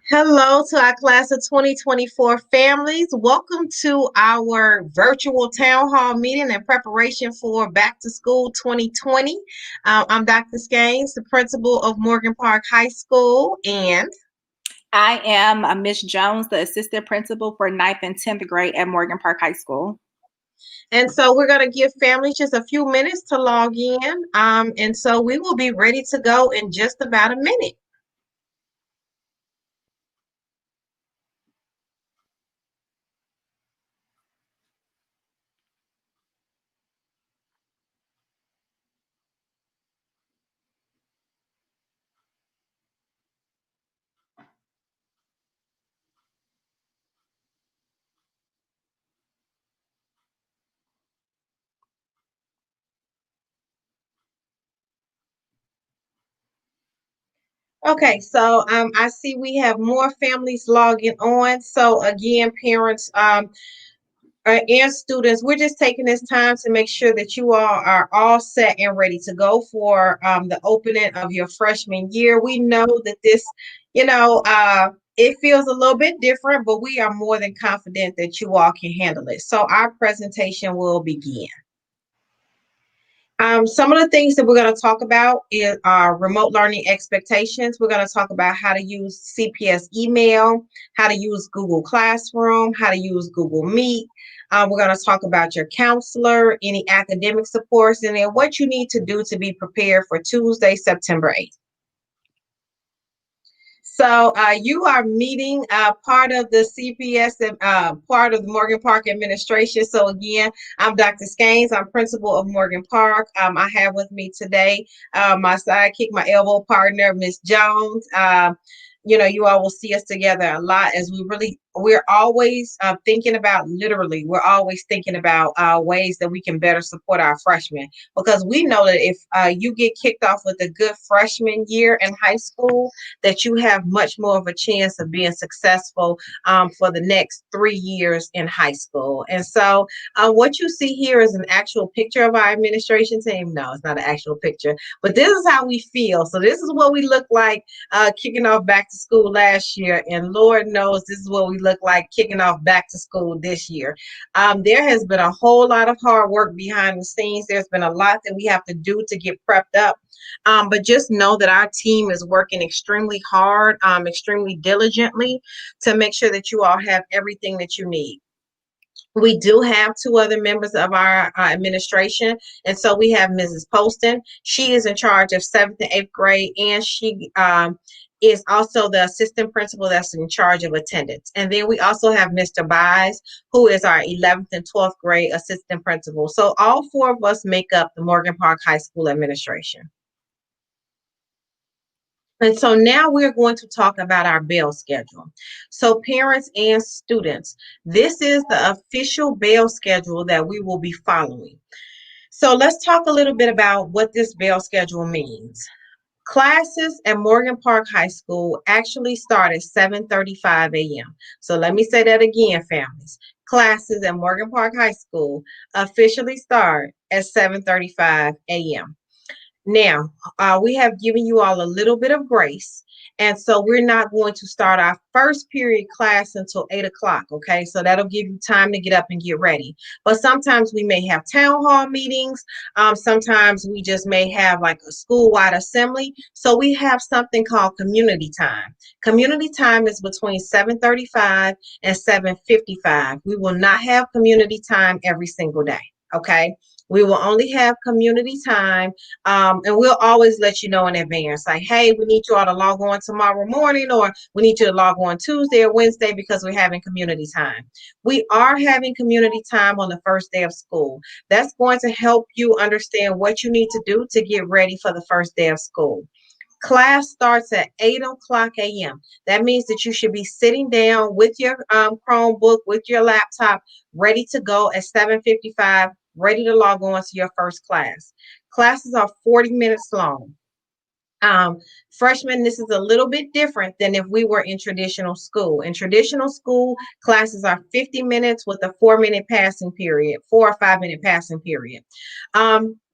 Hello to our class of 2024 families. Welcome to our virtual town hall meeting in preparation for Back to School 2020. I'm Dr. Skanes, the principal of Morgan Park High School, and I am Miss Jones, the assistant principal for 9th and 10th grade at Morgan Park High School. so we're going to give families just a few minutes to log in. And so we will be ready to go in just about a minute. Okay, so I see we have more families logging on. So again, parents, and students, we're just taking this time to make sure that you all are all set and ready to go for the opening of your freshman year. We know that this, it feels a little bit different, but we are more than confident that you all can handle it. So our presentation will begin. Some of the things that we're going to talk about are remote learning expectations. We're going to talk about how to use CPS email, how to use Google Classroom, how to use Google Meet. We're going to talk about your counselor, any academic supports, and then what you need to do to be prepared for Tuesday, September 8th. So you are meeting part of the CPS and part of the Morgan Park administration. So again, I'm Dr. Skanes. I'm principal of Morgan Park. I have with me today my sidekick, my elbow partner, Miss Jones. You all will see us together a lot as we're always thinking about, literally, we're always thinking about ways that we can better support our freshmen, because we know that if you get kicked off with a good freshman year in high school, that you have much more of a chance of being successful for the next 3 years in high school. And so what you see here is an actual picture of our administration team. No, it's not an actual picture, but this is how we feel. So this is what we look like kicking off back to school last year, and Lord knows this is what we look like kicking off back to school this year. There has been a whole lot of hard work behind the scenes. There's been a lot that we have to do to get prepped up. But just know that our team is working extremely hard, extremely diligently to make sure that you all have everything that you need. We do have two other members of our administration. And so we have Mrs. Poston. She is in charge of 7th and 8th grade, and she is also the assistant principal that's in charge of attendance. And then we also have Mr. Buys, who is our 11th and 12th grade assistant principal. So all four of us make up the Morgan Park High School administration. And so now we're going to talk about our bell schedule. So parents and students, this is the official bell schedule that we will be following. So let's talk a little bit about what this bell schedule means. Classes at Morgan Park High School actually start at 7:35 a.m. So let me say that again, families. Classes at Morgan Park High School officially start at 7:35 a.m. Now, we have given you all a little bit of grace. And so we're not going to start our first period class until 8 o'clock. Okay. So that'll give you time to get up and get ready. But sometimes we may have town hall meetings. Sometimes we just may have like a school-wide assembly. So we have something called community time. Community time is between 7:35 and 7:55. We will not have community time every single day. Okay. We will only have community time, and we'll always let you know in advance, like, hey, we need you all to log on tomorrow morning, or we need you to log on Tuesday or Wednesday because we're having community time. We are having community time on the first day of school. That's going to help you understand what you need to do to get ready for the first day of school. Class starts at 8 o'clock a.m. That means that you should be sitting down with your Chromebook, with your laptop, ready to go at 7:55, ready to log on to your first class. Classes are 40 minutes long. Freshmen, this is a little bit different than if we were in traditional school. In traditional school, classes are 50 minutes with a 4-minute passing period, 4 or 5 minute passing period.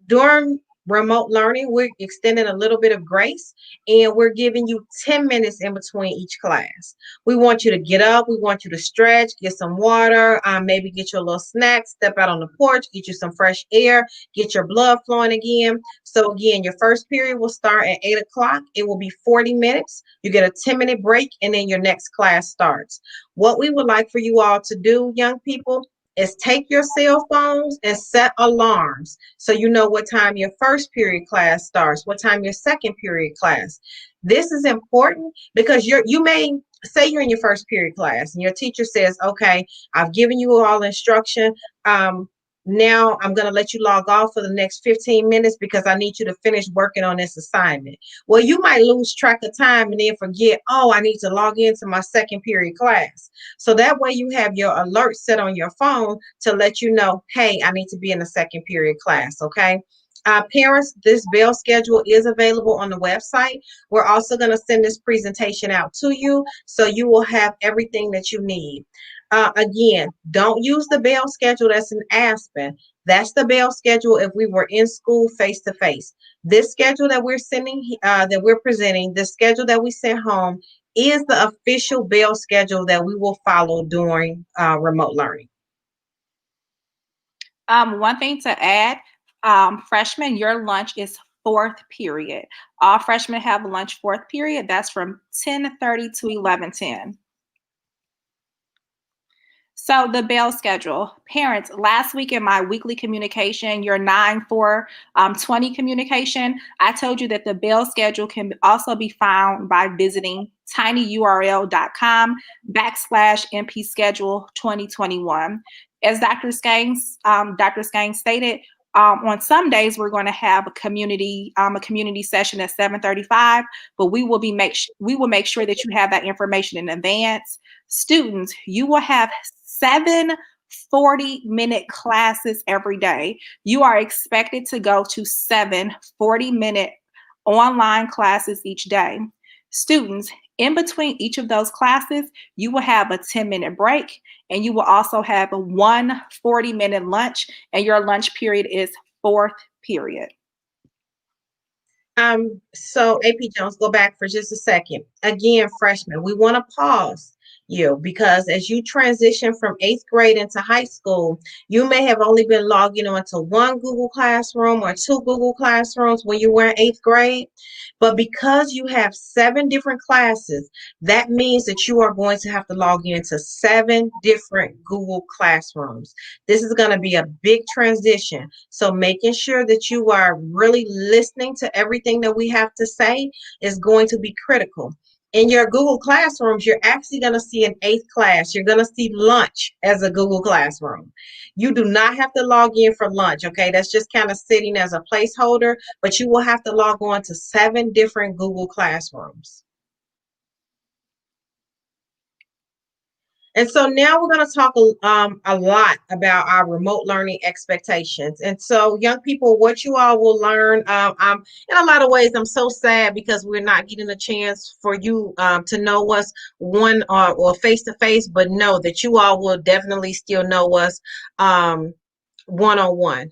During remote learning, we're extending a little bit of grace and we're giving you 10 minutes in between each class. We want you to get up, we want you to stretch, get some water, maybe get your little snack, step out on the porch, get you some fresh air, get your blood flowing again. So, again, your first period will start at 8 o'clock. It will be 40 minutes. You get a 10-minute break, and then your next class starts. What we would like for you all to do, young people, is take your cell phones and set alarms so you know what time your first period class starts, what time your second period class. This is important because you may say you're in your first period class and your teacher says, okay, I've given you all instruction. Now I'm going to let you log off for the next 15 minutes because I need you to finish working on this assignment. Well, you might lose track of time and then forget, oh, I need to log into my second period class. So that way you have your alert set on your phone to let you know, hey, I need to be in the second period class, okay? Parents, this bell schedule is available on the website. We're also going to send this presentation out to you so you will have everything that you need. Again, don't use the bell schedule that's in Aspen. That's the bell schedule if we were in school face to face. This schedule that we're presenting, the schedule that we sent home is the official bell schedule that we will follow during remote learning. One thing to add, freshmen, your lunch is fourth period. All freshmen have lunch fourth period. That's from 10:30 to 11:10. So the bell schedule, parents, last week in my weekly communication, your 9/4/20 communication, I told you that the bell schedule can also be found by visiting tinyurl.com/MP schedule 2021. As Dr. Skanes stated, on some days we're going to have a community session at 7:35, but we will make sure that you have that information in advance. Students, you will have 7 40-minute classes every day. You are expected to go to 7 40-minute online classes each day. Students, in between each of those classes, you will have a 10-minute break, and you will also have a 1 40-minute lunch, and your lunch period is fourth period. So AP Jones, go back for just a second. Again, freshmen, we want to pause you because as you transition from 8th grade into high school, you may have only been logging on to one Google Classroom or 2 Google Classrooms when you were in 8th grade. But because you have 7 different classes, that means that you are going to have to log into 7 different Google Classrooms. This is going to be a big transition. So making sure that you are really listening to everything that we have to say is going to be critical. In your Google Classrooms, you're actually going to see an 8th class. You're going to see lunch as a Google Classroom. You do not have to log in for lunch, okay? That's just kind of sitting as a placeholder, but you will have to log on to 7 different Google Classrooms. And so now we're going to talk a lot about our remote learning expectations. And so, young people, what you all will learn, in a lot of ways, I'm so sad because we're not getting a chance for you to know us one or face to face, but know that you all will definitely still know us one-on-one.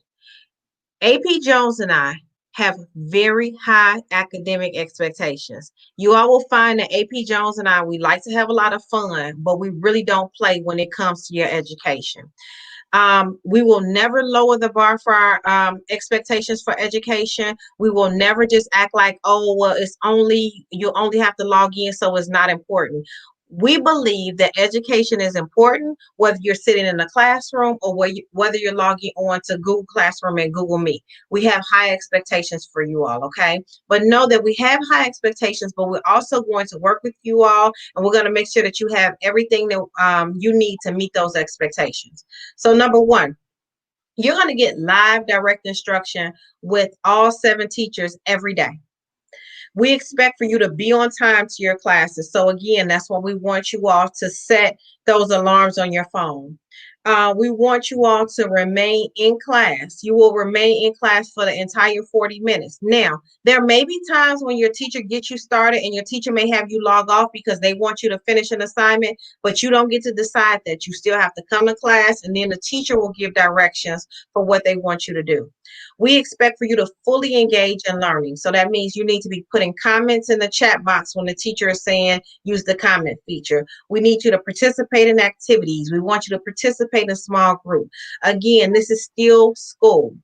AP Jones and I have very high academic expectations. You all will find that AP Jones and I, we like to have a lot of fun, but we really don't play when it comes to your education. We will never lower the bar for our expectations for education. We will never just act like, oh, well, you only have to log in, so it's not important. We believe that education is important, whether you're sitting in a classroom or whether you're logging on to Google Classroom and Google Meet. We have high expectations for you all, okay? But know that we have high expectations, but we're also going to work with you all, and we're going to make sure that you have everything that you need to meet those expectations. So number 1, you're going to get live direct instruction with all 7 teachers every day. We expect for you to be on time to your classes. So again, that's why we want you all to set those alarms on your phone. We want you all to remain in class. You will remain in class for the entire 40 minutes. Now, there may be times when your teacher gets you started and your teacher may have you log off because they want you to finish an assignment, but you don't get to decide that. You still have to come to class, and then the teacher will give directions for what they want you to do. We expect for you to fully engage in learning. So that means you need to be putting comments in the chat box when the teacher is saying use the comment feature. We need you to participate in activities. We want you to participate in a small group. Again, this is still school.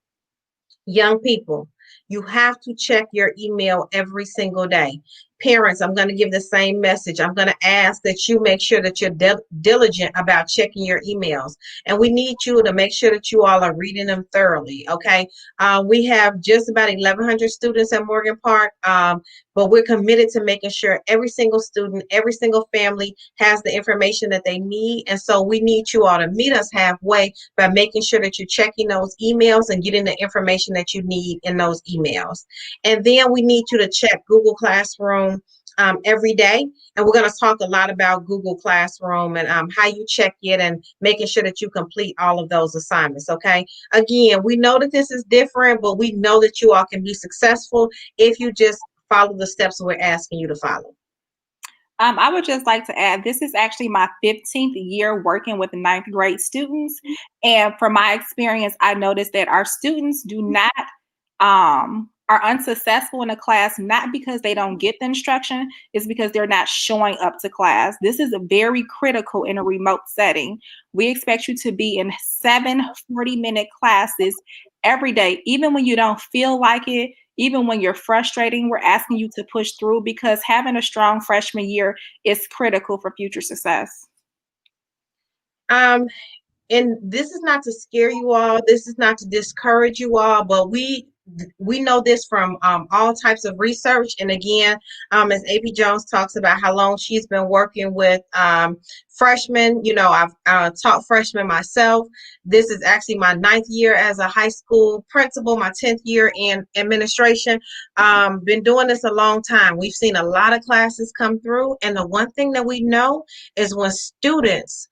Young people, you have to check your email every single day. Parents, I'm going to give the same message. I'm going to ask that you make sure that you're diligent about checking your emails. And we need you to make sure that you all are reading them thoroughly. Okay. We have just about 1,100 students at Morgan Park, but we're committed to making sure every single student, every single family has the information that they need. And so we need you all to meet us halfway by making sure that you're checking those emails and getting the information that you need in those emails. And then we need you to check Google Classroom every day. And we're going to talk a lot about Google Classroom and how you check it and making sure that you complete all of those assignments. Okay. Again, we know that this is different, but we know that you all can be successful if you just follow the steps we're asking you to follow. I would just like to add, this is actually my 15th year working with ninth grade students. And from my experience, I noticed that our students do not, are unsuccessful in a class, not because they don't get the instruction, it's because they're not showing up to class. This is very critical in a remote setting. We expect you to be in 7 40-minute classes every day, even when you don't feel like it. Even when you're frustrating, we're asking you to push through because having a strong freshman year is critical for future success. And this is not to scare you all. This is not to discourage you all, but we know this from all types of research. And again, as AP Jones talks about how long she's been working with freshmen, I've taught freshmen myself. This is actually my 9th year as a high school principal, my 10th year in administration. Been doing this a long time. We've seen a lot of classes come through. And the one thing that we know is when students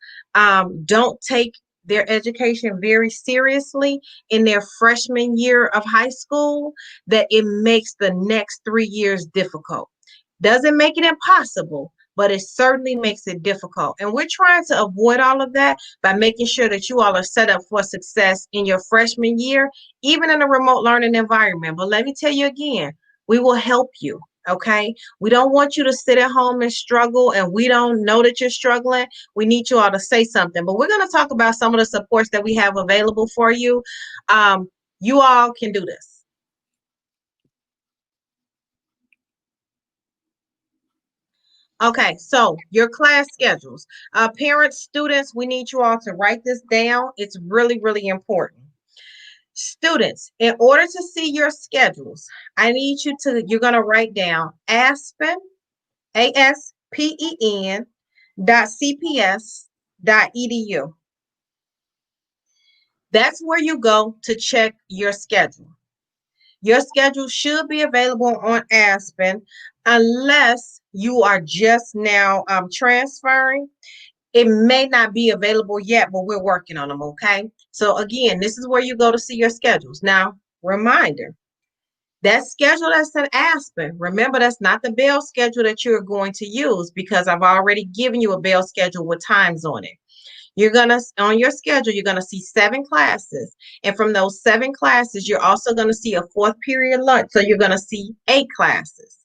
don't take their education very seriously in their freshman year of high school, that it makes the next 3 years difficult. Doesn't make it impossible, but it certainly makes it difficult. And we're trying to avoid all of that by making sure that you all are set up for success in your freshman year, even in a remote learning environment. But let me tell you again, we will help you. Okay. We don't want you to sit at home and struggle, and we don't know that you're struggling. We need you all to say something. But we're going to talk about some of the supports that we have available for you. You all can do this. Okay, so your class schedules. Parents, students, we need you all to write this down. It's really, really important. Students, in order to see your schedules, you're going to write down Aspen, ASPEN .cps.edu. That's where you go to check your schedule. Your schedule should be available on Aspen unless you are just now transferring. It may not be available yet, but we're working on them, okay? So again, this is where you go to see your schedules. Now, reminder, that schedule that's in Aspen, remember that's not the Bell schedule that you're going to use because I've already given you a Bell schedule with times on it. On your schedule, you're gonna see 7 classes. And from those 7 classes, you're also gonna see a 4th period lunch. So you're gonna see 8 classes.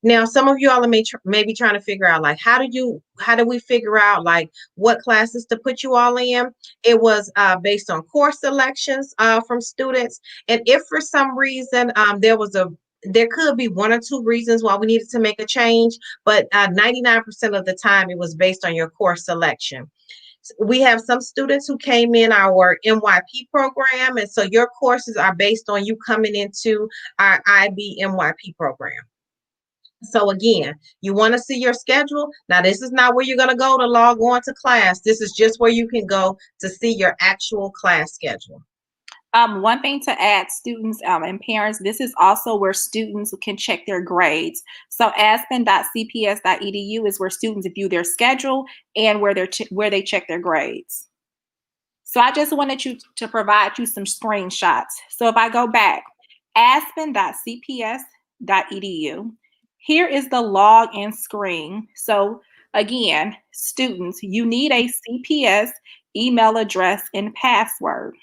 Now, some of you all may be trying to figure out, like, how do we figure out like what classes to put you all in? It was based on course selections from students. And if for some reason there could be 1 or 2 reasons why we needed to make a change, but 99% of the time it was based on your course selection. We have some students who came in our NYP program, and so your courses are based on you coming into our IB NYP program. So again, you want to see your schedule. Now, this is not where you're going to go to log on to class. This is just where you can go to see your actual class schedule. One thing to add, students and parents, this is also where students can check their grades. So aspen.cps.edu is where students view their schedule and where they check their grades. So I just wanted you to provide you some screenshots. So if I go back, aspen.cps.edu, here is the login screen. So again, students, you need a CPS email address and password.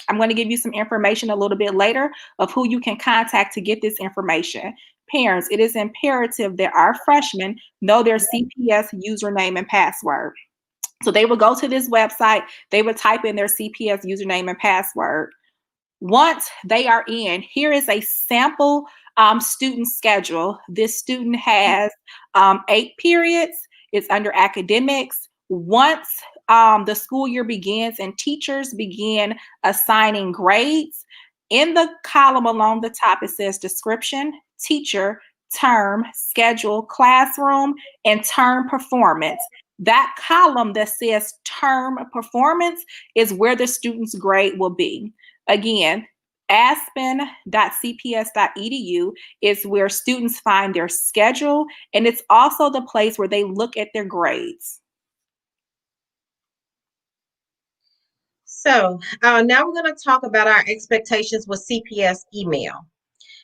I'm going to give you some information a little bit later of who you can contact to get this information. Parents, it is imperative that our freshmen know their CPS username and password. So they will go to this website, they would type in their CPS username and password. Once they are in, here is a sample student schedule. This student has 8 periods. It's under academics. Once the school year begins and teachers begin assigning grades, in the column along the top, it says description, teacher, term, schedule, classroom, and term performance. That column that says term performance is where the student's grade will be. Again, aspen.cps.edu is where students find their schedule, and it's also the place where they look at their grades. So now we're going to talk about our expectations with CPS email.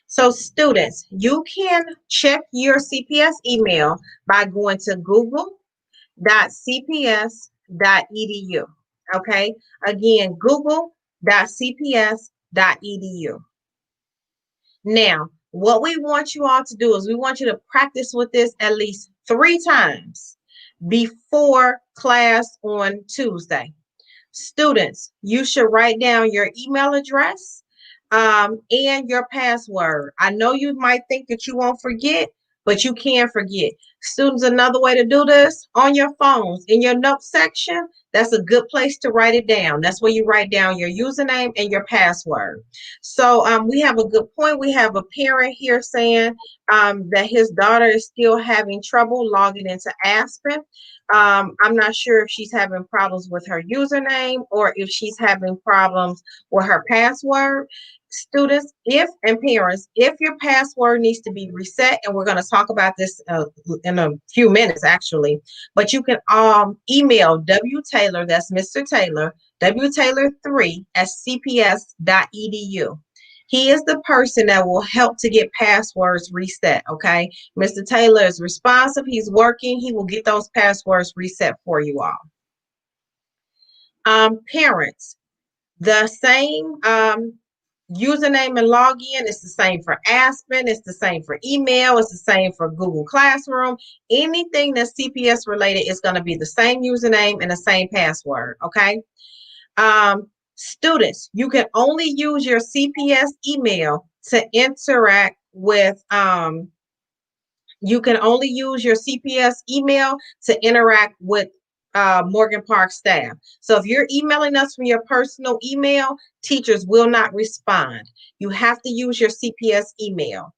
So students, you can check your CPS email by going to google.cps.edu. Okay, again, google.cps.edu. Now, what we want you all to do is we want you to practice with this at least 3 times before class on Tuesday. Students, you should write down your email address and your password. I know you might think that you won't forget, but you can forget. Students, another way to do this, on your phones, in your notes section, that's a good place to write it down. That's where you write down your username and your password. So we have a good point. We have a parent here saying that his daughter is still having trouble logging into Aspen. I'm not sure if she's having problems with her username or if she's having problems with her password. Students, if and parents, if your password needs to be reset, and we're going to talk about this in a few minutes actually, but you can email W. Taylor, that's Mr. Taylor, wtaylor3@cps.edu. He is the person that will help to get passwords reset, okay? Mr. Taylor is responsive. He's working. He will get those passwords reset for you all. Parents, the same username and login is the same for Aspen. It's the same for email. It's the same for Google Classroom. Anything that's CPS related is going to be the same username and the same password, okay? Students, you can only use your CPS email to interact with Morgan Park staff. So if you're emailing us from your personal email, teachers will not respond. You have to use your CPS email.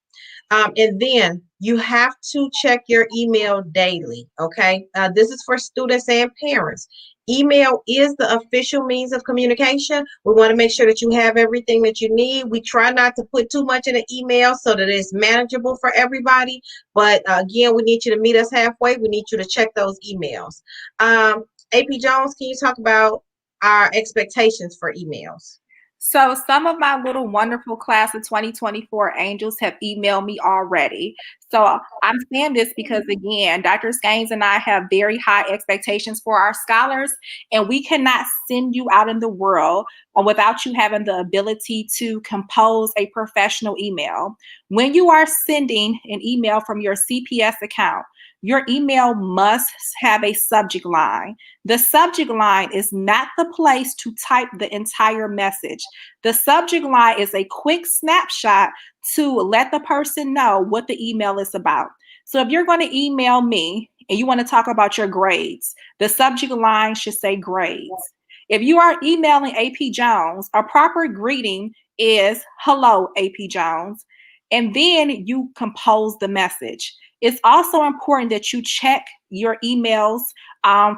And then you have to check your email daily, okay? This is for students and parents. Email is the official means of communication. We want to make sure that you have everything that you need. We try not to put too much in an email so that it's manageable for everybody. But again, we need you to meet us halfway. We need you to check those emails. AP Jones, can you talk about our expectations for emails? So some of my little wonderful class of 2024 angels have emailed me already. So I'm saying this because, again, Dr. Skanes and I have very high expectations for our scholars, and we cannot send you out in the world without you having the ability to compose a professional email. When you are sending an email from your CPS account, your email must have a subject line. The subject line is not the place to type the entire message. The subject line is a quick snapshot to let the person know what the email is about. So if you're going to email me and you want to talk about your grades, the subject line should say grades. If you are emailing AP Jones, a proper greeting is hello, AP Jones, and then you compose the message. It's also important that you check your emails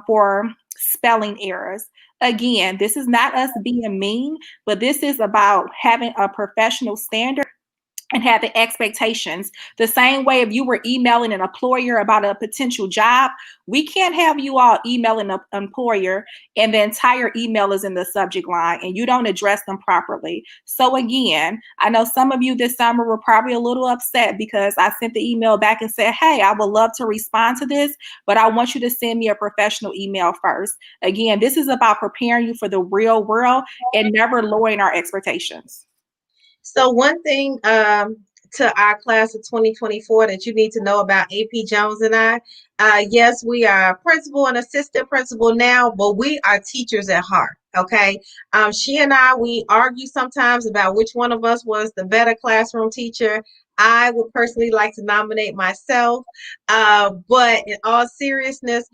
for spelling errors. Again, this is not us being mean, but this is about having a professional standard and have the expectations. The same way if you were emailing an employer about a potential job, we can't have you all emailing an employer and the entire email is in the subject line and you don't address them properly. So again, I know some of you this summer were probably a little upset because I sent the email back and said, hey, I would love to respond to this, but I want you to send me a professional email first. Again, this is about preparing you for the real world and never lowering our expectations. So one thing to our class of 2024 that you need to know about AP Jones and I, yes, we are principal and assistant principal now, but we are teachers at heart. Okay. She and I, we argue sometimes about which one of us was the better classroom teacher. I would personally like to nominate myself. But in all seriousness,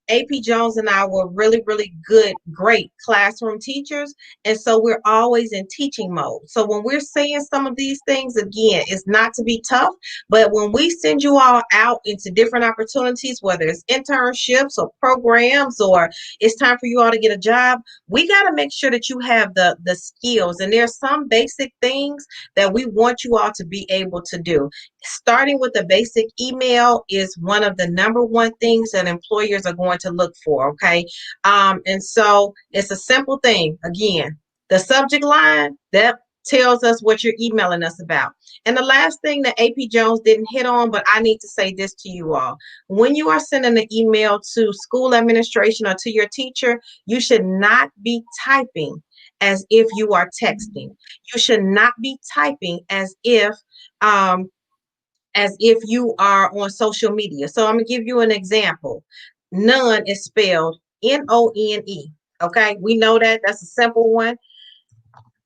AP Jones and I were really, really good, great classroom teachers. And so we're always in teaching mode. So when we're saying some of these things, again, it's not to be tough, but when we send you all out into different opportunities, whether it's internships or programs, or it's time for you all to get a job, we got to make sure that you have the skills. And there's some basic things that we want you all to be able to do. Starting with a basic email is one of the number one things that employers are going to look for. Okay. And so it's a simple thing. Again, the subject line that tells us what you're emailing us about. And the last thing that AP Jones didn't hit on, but I need to say this to you all. When you are sending an email to school administration or to your teacher, you should not be typing as if you are texting. You should not be typing as if you are on social media. So I'm going to give you an example. None is spelled None. Okay, we know that. That's a simple one.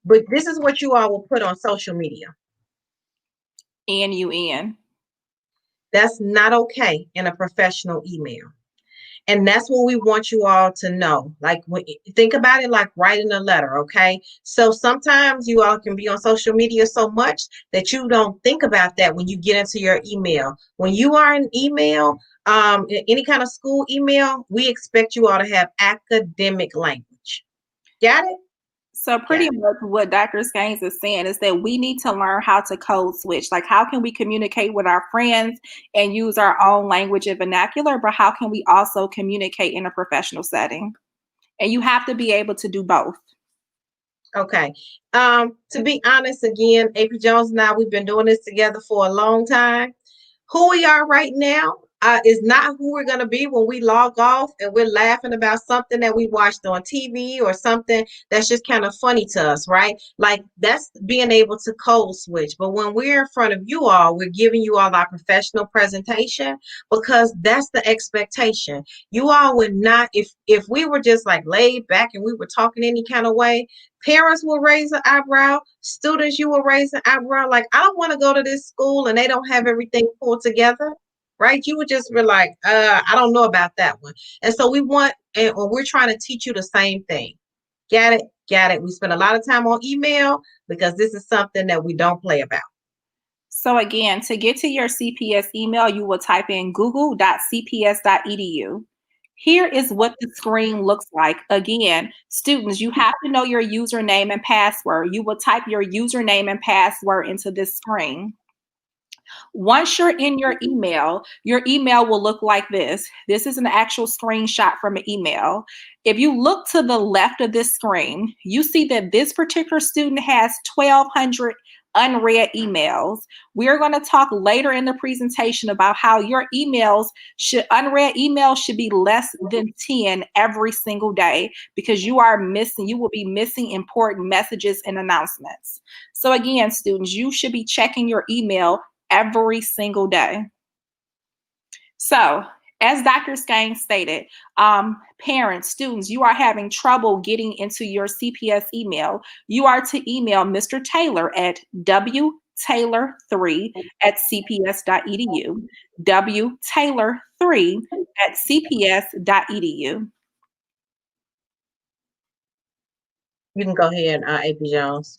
But this is what you all will put on social media. N-U-N. That's not okay in a professional email. And that's what we want you all to know. Like, think about it like writing a letter, okay? So sometimes you all can be on social media so much that you don't think about that when you get into your email. When you are in email, any kind of school email, we expect you all to have academic language. Got it? So pretty much what Dr. Skanes is saying is that we need to learn how to code switch. Like, how can we communicate with our friends and use our own language and vernacular, but how can we also communicate in a professional setting? And you have to be able to do both. Okay. To be honest, again, AP Jones and I, we've been doing this together for a long time. Who we are right now is not who we're going to be when we log off and we're laughing about something that we watched on TV or something that's just kind of funny to us, right? Like, that's being able to code switch. But when we're in front of you all, we're giving you all our professional presentation because that's the expectation. You all would not, if we were just like laid back and we were talking any kind of way, parents will raise an eyebrow, students, you will raise an eyebrow. Like, I don't want to go to this school and they don't have everything pulled together, right? You would just be like, I don't know about that one. And so we're trying to teach you the same thing. Got it? Got it. We spend a lot of time on email because this is something that we don't play about. So again, to get to your CPS email, you will type in google.cps.edu. Here is what the screen looks like. Again, students, you have to know your username and password. You will type your username and password into this screen. Once you're in your email will look like this. This is an actual screenshot from an email. If you look to the left of this screen, you see that this particular student has 1,200 unread emails. We're going to talk later in the presentation about how your unread emails should be less than 10 every single day because you will be missing important messages and announcements. So again, students, you should be checking your email every single day. So, as Dr. Skanes stated, parents, students, you are having trouble getting into your CPS email. You are to email Mr. Taylor at wtaylor3@cps.edu, wtaylor3@cps.edu. You can go ahead, AP Jones.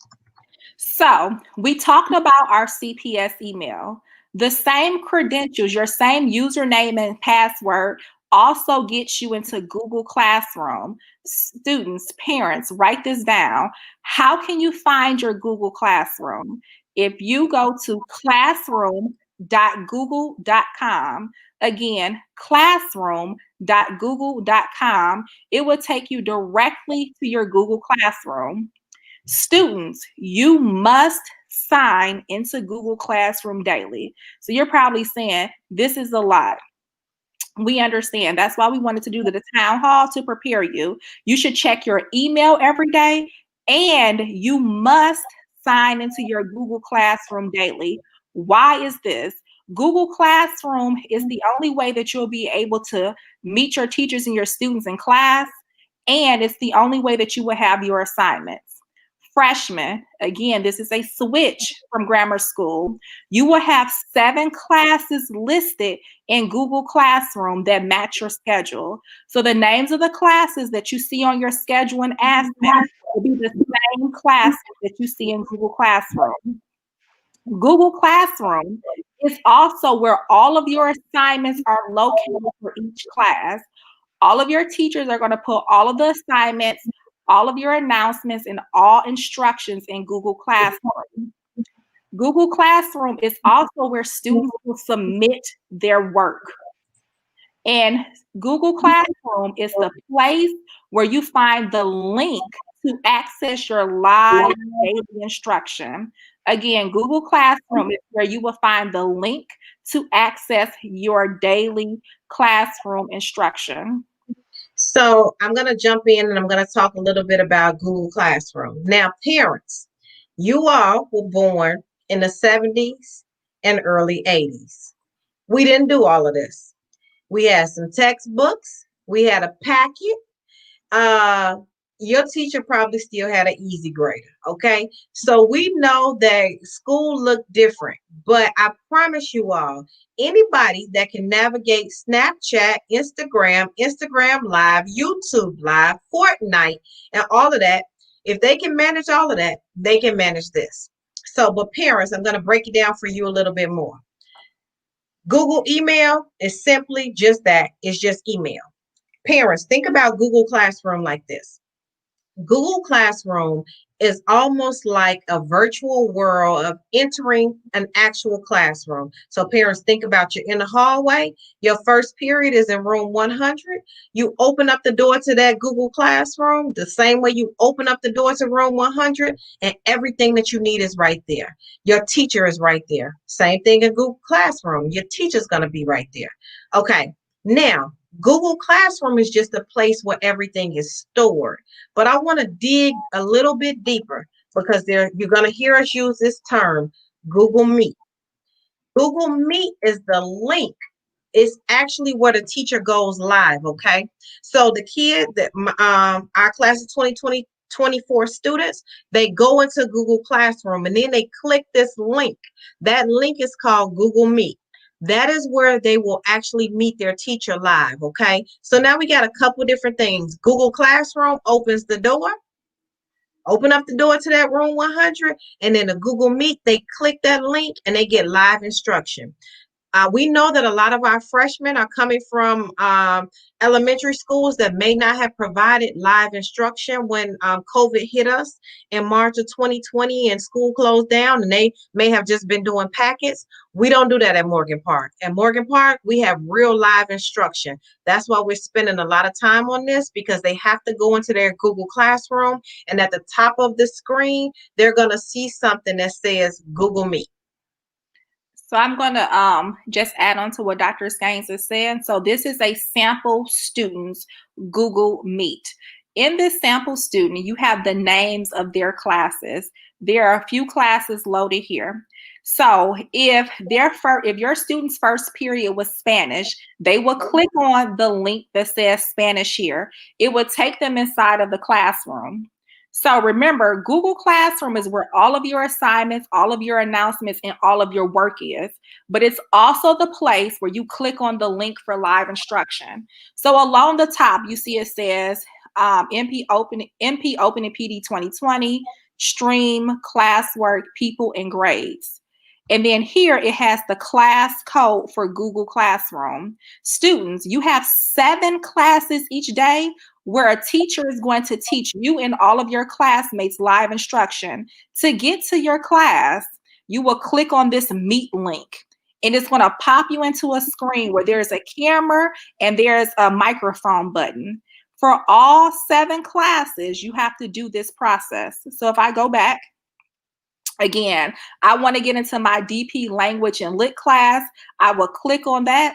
So we talked about our CPS email. The same credentials, your same username and password also gets you into Google Classroom. Students, parents, write this down. How can you find your Google Classroom? If you go to classroom.google.com, again, classroom.google.com, it will take you directly to your Google Classroom. Students, you must sign into Google Classroom daily. So you're probably saying, this is a lot. We understand. That's why we wanted to do the town hall to prepare you. You should check your email every day, and you must sign into your Google Classroom daily. Why is this? Google Classroom is the only way that you'll be able to meet your teachers and your students in class, and it's the only way that you will have your assignments. Freshmen, again, this is a switch from grammar school. You will have 7 classes listed in Google Classroom that match your schedule. So the names of the classes that you see on your schedule and aspect will be the same classes that you see in Google Classroom. Google Classroom is also where all of your assignments are located for each class. All of your teachers are going to put all of the assignments, all of your announcements, and all instructions in Google Classroom. Google Classroom is also where students will submit their work. And Google Classroom is the place where you find the link to access your live daily instruction. Again, Google Classroom is where you will find the link to access your daily classroom instruction. So I'm going to jump in and I'm going to talk a little bit about Google Classroom. Now, parents, you all were born in the 70s and early 80s. We didn't do all of this. We had some textbooks. We had a packet. Your teacher probably still had an easy grader. Okay. So we know that school looked different, but I promise you all, anybody that can navigate Snapchat, Instagram Live, YouTube Live, Fortnite, and all of that, if they can manage all of that, they can manage this. So, but parents, I'm going to break it down for you a little bit more. Google email is simply just that. It's just email. Parents, think about Google Classroom like this. Google Classroom is almost like a virtual world of entering an actual classroom. So parents, think about you're in the hallway. Your first period is in room 100. You open up the door to that Google Classroom the same way you open up the door to room 100, and everything that you need is right there. Your teacher is right there. Same thing in Google Classroom. Your teacher's going to be right there. Okay, now Google Classroom is just a place where everything is stored. But I want to dig a little bit deeper because you're going to hear us use this term, Google Meet. Google Meet is the link. It's actually where the teacher goes live, okay? So the kid that our class of 2020 24 students, they go into Google Classroom and then they click this link. That link is called Google Meet. That is where they will actually meet their teacher live, okay? So now we got a couple different things. Google Classroom opens the door, open up the door to that room 100, and then the Google Meet, they click that link and they get live instruction. We know that a lot of our freshmen are coming from elementary schools that may not have provided live instruction when COVID hit us in March of 2020 and school closed down, and they may have just been doing packets. We don't do that at Morgan Park. At Morgan Park, we have real live instruction. That's why we're spending a lot of time on this, because they have to go into their Google Classroom, and at the top of the screen, they're going to see something that says Google Meet. So I'm going to just add on to what Dr. Skanes is saying. So this is a sample student's Google Meet. In this sample student, you have the names of their classes. There are a few classes loaded here. So if your student's first period was Spanish, they will click on the link that says Spanish here. It will take them inside of the classroom. So remember, Google Classroom is where all of your assignments, all of your announcements, and all of your work is. But it's also the place where you click on the link for live instruction. So along the top, you see it says MP Open and PD 2020, Stream, Classwork, People, and Grades. And then here it has the class code for Google Classroom. Students, you have 7 classes each day where a teacher is going to teach you and all of your classmates live instruction. To get to your class, you will click on this Meet link. And it's going to pop you into a screen where there's a camera and there's a microphone button. For all 7 classes, you have to do this process. So if I go back, again, I want to get into my DP language and lit class, I will click on that.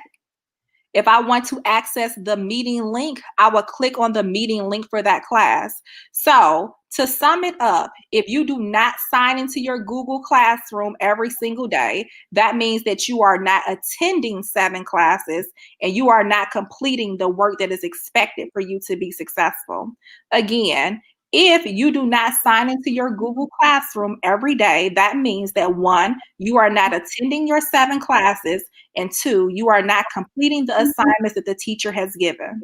If I want to access the meeting link, I will click on the meeting link for that class. So to sum it up, if you do not sign into your Google Classroom every single day, that means that you are not attending 7 classes and you are not completing the work that is expected for you to be successful. Again, if you do not sign into your Google Classroom every day, that means that 1, you are not attending your 7 classes, and 2, you are not completing the assignments that the teacher has given.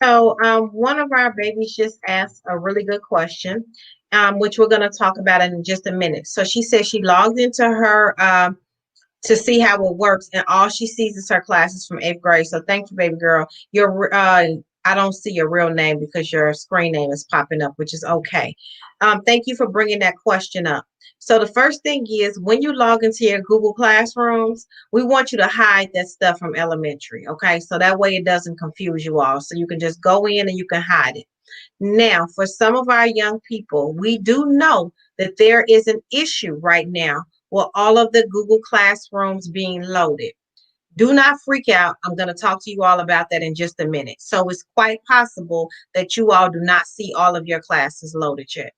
So one of our babies just asked a really good question, which we're going to talk about in just a minute. So she says she logged into her to see how it works, and all she sees is her classes from 8th grade. So thank you, baby girl. I don't see your real name because your screen name is popping up, which is okay. Thank you for bringing that question up. So the first thing is, when you log into your Google Classrooms, we want you to hide that stuff from elementary, okay? So that way it doesn't confuse you all. So you can just go in and you can hide it. Now, for some of our young people, we do know that there is an issue right now with all of the Google Classrooms being loaded. Do not freak out. I'm going to talk to you all about that in just a minute. So it's quite possible that you all do not see all of your classes loaded yet.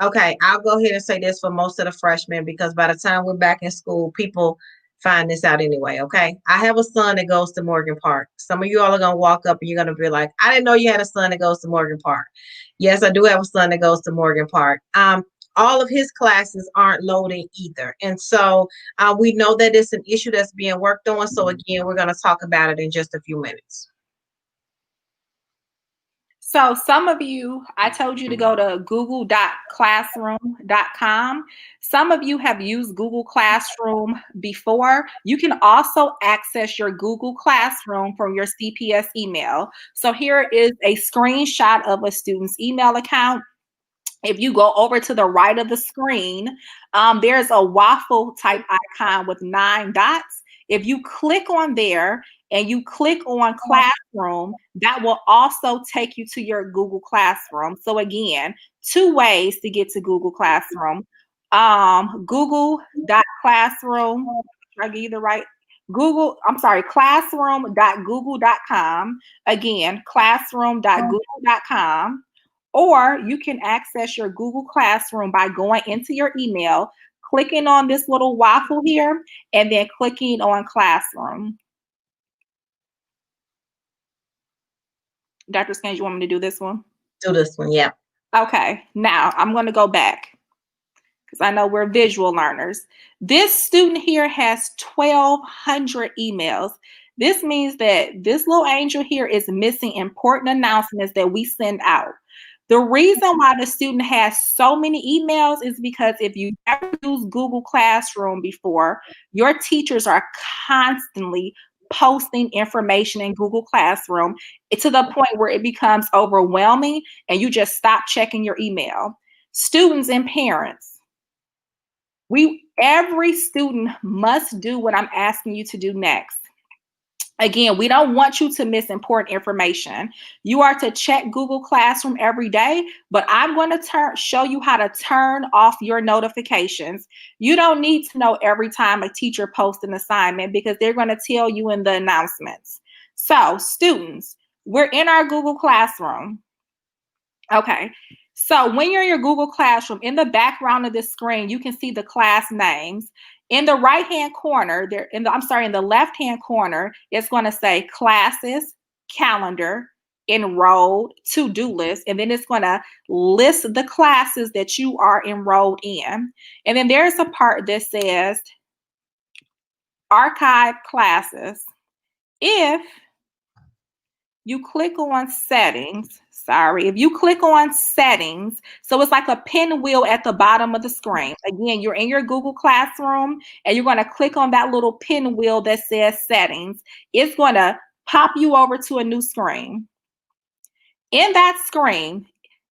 Okay, I'll go ahead and say this for most of the freshmen, because by the time we're back in school, people find this out anyway. Okay, I have a son that goes to Morgan Park. Some of you all are going to walk up and you're going to be like, I didn't know you had a son that goes to Morgan Park. Yes, I do have a son that goes to Morgan Park. All of his classes aren't loading either. And so we know that it's an issue that's being worked on. So again, we're going to talk about it in just a few minutes. So some of you, I told you to go to google.classroom.com. Some of you have used Google Classroom before. You can also access your Google Classroom from your CPS email. So here is a screenshot of a student's email account. If you go over to the right of the screen, there's a waffle type icon with 9 dots. If you click on there and you click on Classroom, that will also take you to your Google Classroom. So again, 2 ways to get to Google Classroom. Google.classroom, I give you the right classroom.google.com. Again, classroom.google.com. Or you can access your Google Classroom by going into your email, clicking on this little waffle here, and then clicking on Classroom. Dr. Skanes, you want me to do this one? Do this one, yeah. Okay, now I'm going to go back because I know we're visual learners. This student here has 1,200 emails. This means that this little angel here is missing important announcements that we send out. The reason why the student has so many emails is because if you ever used Google Classroom before, your teachers are constantly posting information in Google Classroom to the point where it becomes overwhelming and you just stop checking your email. Students and parents, every student must do what I'm asking you to do next. Again, we don't want you to miss important information. You are to check Google Classroom every day, but I'm going to show you how to turn off your notifications. You don't need to know every time a teacher posts an assignment because they're going to tell you in the announcements. So, students, we're in our Google Classroom. Okay. So when you're in your Google Classroom, in the background of this screen, you can see the class names. In the right-hand corner, in the left-hand corner, it's going to say classes, calendar, enrolled, to-do list, and then it's going to list the classes that you are enrolled in. And then there's a part that says archive classes. If you click on settings, if you click on settings, so it's like a pinwheel at the bottom of the screen. Again, you're in your Google Classroom and you're going to click on that little pinwheel that says settings. It's going to pop you over to a new screen. In that screen,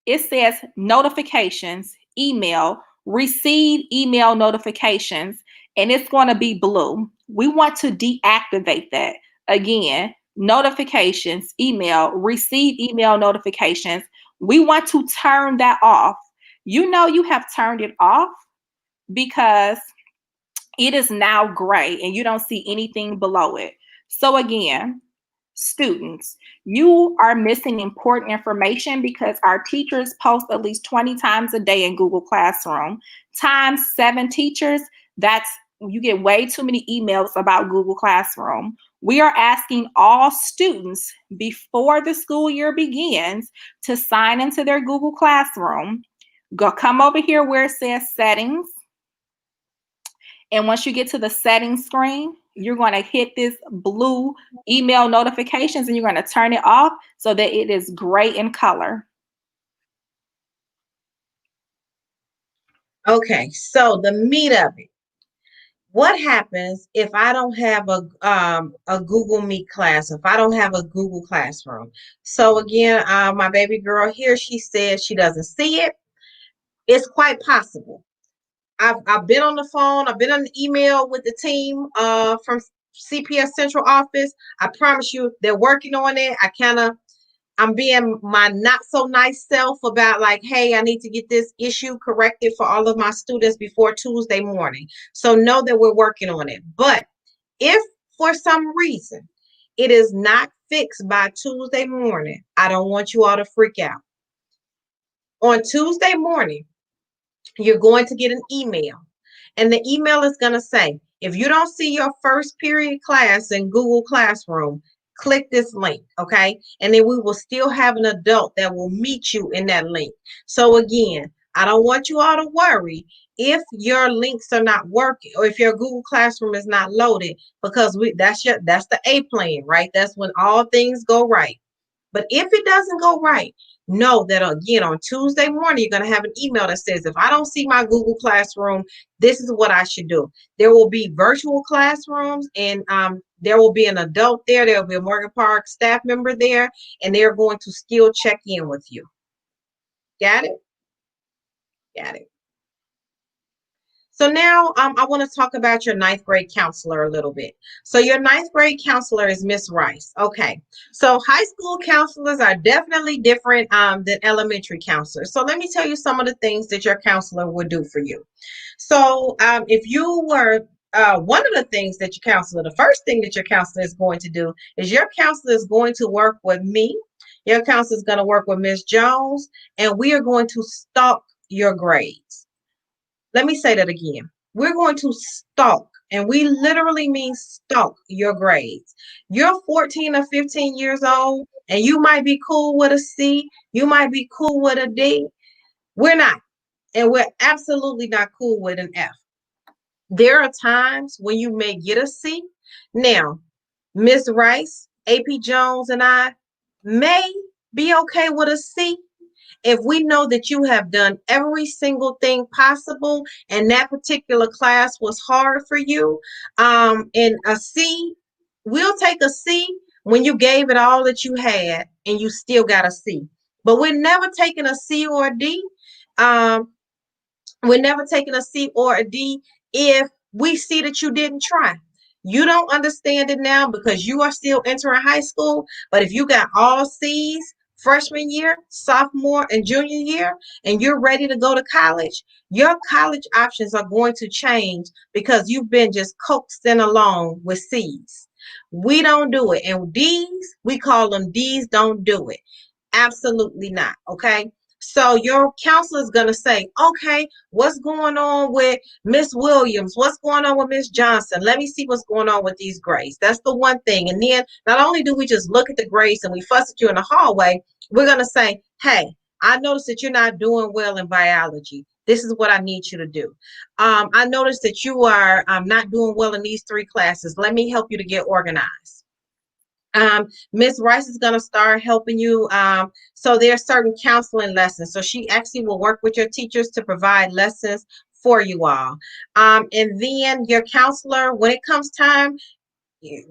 it says notifications, email, receive email notifications, and it's going to be blue. We want to deactivate that. Again, notifications, email, receive email notifications. We want to turn that off. You know you have turned it off because it is now gray and you don't see anything below it. So again, students, you are missing important information because our teachers post at least 20 times a day in Google Classroom. Times 7 teachers, that's you get way too many emails about Google Classroom. We are asking all students before the school year begins to sign into their Google Classroom. Come over here where it says settings. And once you get to the settings screen, you're going to hit this blue email notifications and you're going to turn it off so that it is gray in color. Okay, so the meat of it. What happens if I don't have a Google Meet class, if I don't have a Google Classroom? So again, my baby girl here, she says she doesn't see it. It's quite possible. I've been on the phone, I've been on the email with the team from CPS Central Office. I promise you they're working on it. I'm being my not so nice self about like, hey, I need to get this issue corrected for all of my students before Tuesday morning. So know that we're working on it. But if for some reason it is not fixed by Tuesday morning, I don't want you all to freak out. On Tuesday morning, you're going to get an email. And the email is going to say, if you don't see your first period class in Google Classroom, click this link, okay? And then we will still have an adult that will meet you in that link. So again, I don't want you all to worry if your links are not working or if your Google Classroom is not loaded, because that's the A plan, right? That's when all things go right. But if it doesn't go right, know that again on Tuesday morning, you're going to have an email that says, if I don't see my Google Classroom, this is what I should do. There will be virtual classrooms and there will be an adult there. There will be a Morgan Park staff member there, and they're going to still check in with you. Got it? Got it. So now I want to talk about your ninth grade counselor a little bit. So your ninth grade counselor is Miss Rice. Okay. So high school counselors are definitely different than elementary counselors. So let me tell you some of the things that your counselor would do for you. So if you were one of the things that your counselor, the first thing that your counselor is going to do is your counselor is going to work with me. Your counselor is going to work with Miss Jones, and we are going to stalk your grades. Let me say that again. We're going to stalk, and we literally mean stalk your grades. You're 14 or 15 years old, and you might be cool with a C. You might be cool with a D. We're not, and we're absolutely not cool with an F. There are times when you may get a C. Now, Miss Rice, AP Jones, and I may be okay with a C if we know that you have done every single thing possible and that particular class was hard for you. And a C, we'll take a C when you gave it all that you had and you still got a C. But we're never taking a C or a D. We're never taking a C or a D if we see that you didn't try. You don't understand it now because you are still entering high school. But if you got all C's freshman year, sophomore, and junior year, and you're ready to go to college, your college options are going to change because you've been just coaxed in along with C's. We don't do it. And D's, we call them D's don't do it. Absolutely not. Okay. So your counselor is going to say, okay, what's going on with Miss Williams? What's going on with Miss Johnson? Let me see what's going on with these grades. That's the one thing. And then not only do we just look at the grades and we fuss at you in the hallway, we're going to say, hey, I noticed that you're not doing well in biology. This is what I need you to do. I noticed that you are not doing well in these 3 classes. Let me help you to get organized. Miss Rice is going to start helping you. So there are certain counseling lessons. So she actually will work with your teachers to provide lessons for you all. And then your counselor, when it comes time,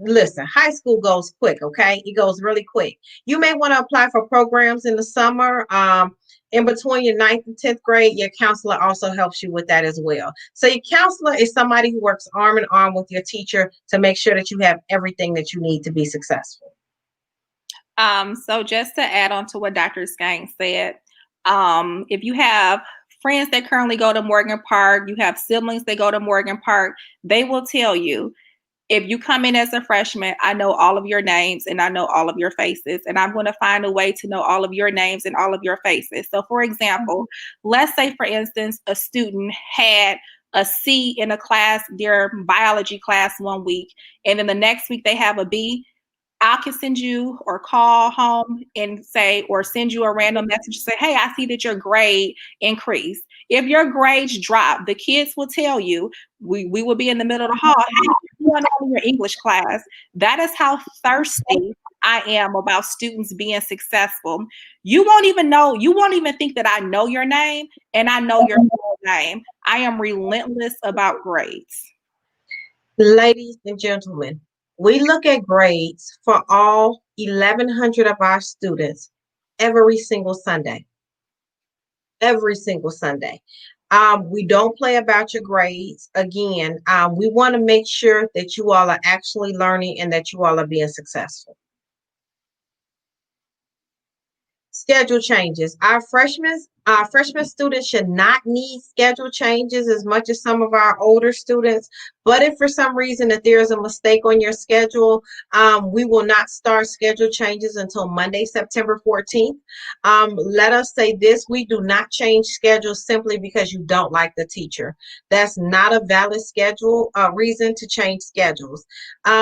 listen, high school goes quick, okay? It goes really quick. You may want to apply for programs in the summer. In between your ninth and 10th grade, your counselor also helps you with that as well. So your counselor is somebody who works arm in arm with your teacher to make sure that you have everything that you need to be successful. So just to add on to what Dr. Skane said, if you have friends that currently go to Morgan Park, you have siblings that go to Morgan Park, they will tell you, if you come in as a freshman, I know all of your names and I know all of your faces, and I'm going to find a way to know all of your names and all of your faces. So for example, let's say, for instance, a student had a C in a class, their biology class 1 week, and then the next week they have a B. I can send you or call home and say, or send you a random message, say, hey, I see that your grade increased. If your grades drop, the kids will tell you, we will be in the middle of the hall, hey, what's going on in your English class? That is how thirsty I am about students being successful. You won't even know, you won't even think that I know your name and I know your full name. I am relentless about grades. Ladies and gentlemen, we look at grades for all 1,100 of our students every single Sunday. Every single Sunday. We don't play about your grades. Again, we want to make sure that you all are actually learning and that you all are being successful. Schedule changes. Our freshman students should not need schedule changes as much as some of our older students. But if for some reason that there is a mistake on your schedule, we will not start schedule changes until Monday, September 14th. Let us say this: we do not change schedules simply because you don't like the teacher. That's not a valid schedule reason to change schedules.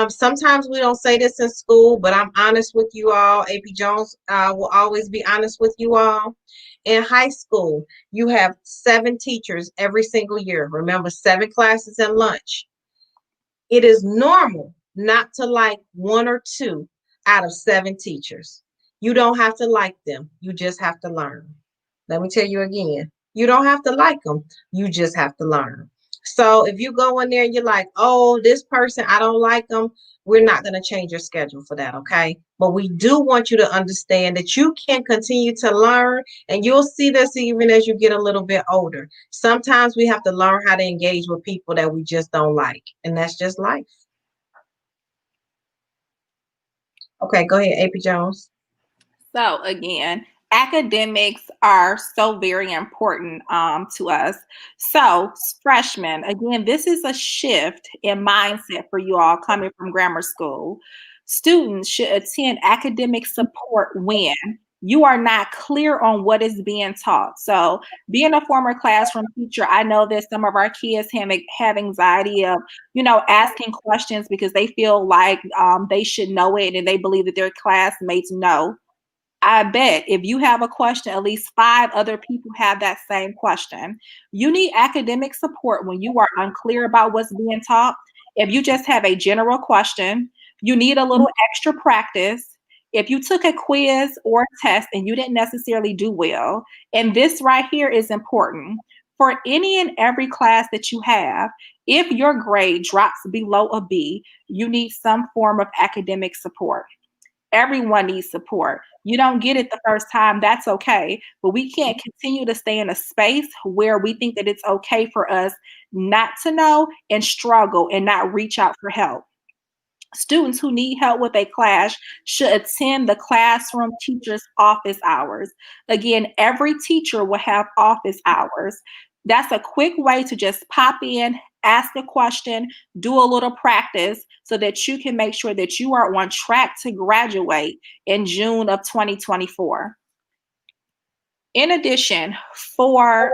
Sometimes we don't say this in school, but I'm honest with you all. AP Jones will always be honest with you all. In high school, you have 7 teachers every single year. Remember, 7 classes and lunch. It is normal not to like 1 or 2 out of 7 teachers. You don't have to like them. You just have to learn. Let me tell you again. You don't have to like them. You just have to learn. So if you go in there and you're like, oh, this person, I don't like them, we're not going to change your schedule for that, okay? But we do want you to understand that you can continue to learn, and you'll see this even as you get a little bit older. Sometimes we have to learn how to engage with people that we just don't like, and that's just life. Okay, go ahead, AP Jones. So again, academics are so very important to us. So freshmen, again, this is a shift in mindset for you all coming from grammar school. Students should attend academic support when you are not clear on what is being taught. So being a former classroom teacher, I know that some of our kids have anxiety of, asking questions because they feel like they should know it and they believe that their classmates know. I bet if you have a question, at least 5 other people have that same question. You need academic support when you are unclear about what's being taught. If you just have a general question, you need a little extra practice. If you took a quiz or a test and you didn't necessarily do well, and this right here is important for any and every class that you have, if your grade drops below a B, you need some form of academic support. Everyone needs support. You don't get it the first time, that's okay. But we can't continue to stay in a space where we think that it's okay for us not to know and struggle and not reach out for help. Students who need help with a class should attend the classroom teacher's office hours. Again, every teacher will have office hours. That's a quick way to just pop in, ask a question, do a little practice so that you can make sure that you are on track to graduate in June of 2024. In addition, for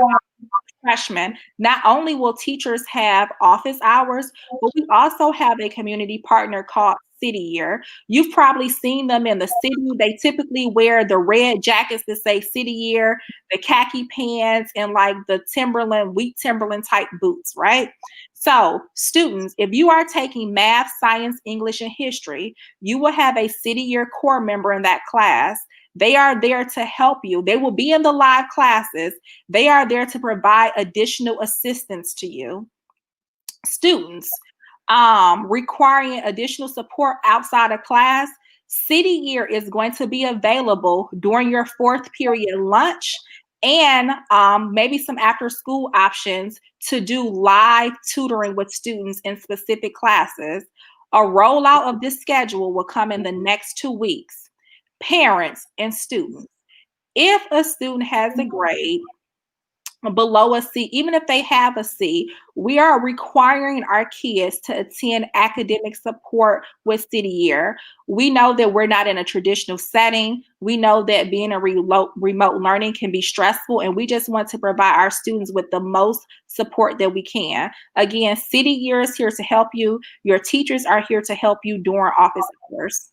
freshmen, not only will teachers have office hours, but we also have a community partner called City Year. You've probably seen them in the city. They typically wear the red jackets that say City Year, the khaki pants, and like the Timberland, wheat Timberland type boots, right? So, students, if you are taking math, science, English, and history, you will have a City Year core member in that class. They are there to help you. They will be in the live classes. They are there to provide additional assistance to you. Students, requiring additional support outside of class, City Year is going to be available during your fourth period lunch, and maybe some after school options to do live tutoring with students in specific classes. A rollout of this schedule will come in the next 2 weeks. Parents and students, if a student has a grade below a C, even if they have a C, we are requiring our kids to attend academic support with City Year. We know that we're not in a traditional setting. We know that being a remote learning can be stressful, and we just want to provide our students with the most support that we can. Again, City Year is here to help you. Your teachers are here to help you during office hours.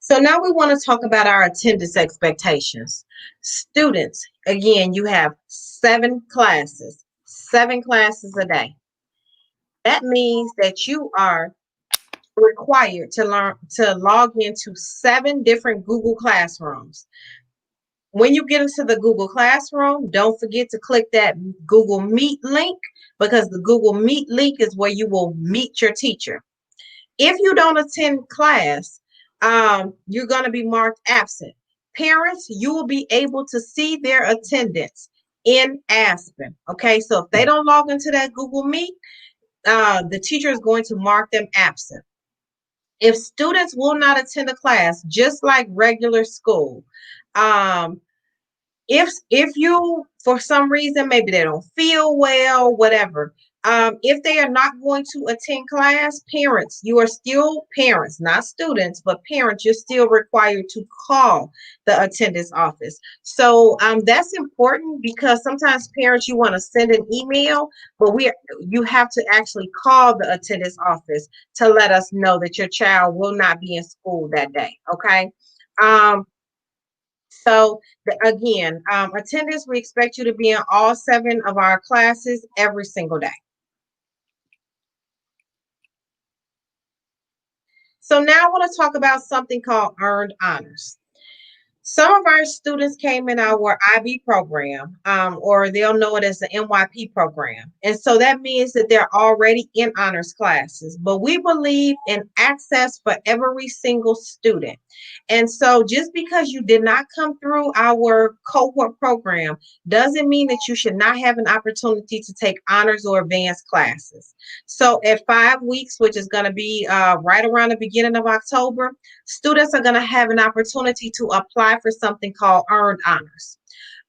So now we want to talk about our attendance expectations. Students, again, you have 7 classes a day. That means that you are required to log into 7 different Google Classrooms. When you get into the Google Classroom, don't forget to click that Google Meet link, because the Google Meet link is where you will meet your teacher. If you don't attend class, you're going to be marked absent. Parents, you will be able to see their attendance in Aspen. Okay, so if they don't log into that Google Meet, the teacher is going to mark them absent. If students will not attend a class, just like regular school, if you, for some reason, maybe they don't feel well, whatever, if they are not going to attend class, parents, you are still parents, not students, but parents, you're still required to call the attendance office. So that's important, because sometimes parents, you want to send an email, but you have to actually call the attendance office to let us know that your child will not be in school that day. Okay. So again, attendance, we expect you to be in all 7 of our classes every single day. So now I want to talk about something called earned honors. Some of our students came in our IB program, or they'll know it as the NYP program. And so that means that they're already in honors classes. But we believe in access for every single student. And so just because you did not come through our cohort program doesn't mean that you should not have an opportunity to take honors or advanced classes. So at 5 weeks, which is going to be right around the beginning of October, students are going to have an opportunity to apply for something called earned honors.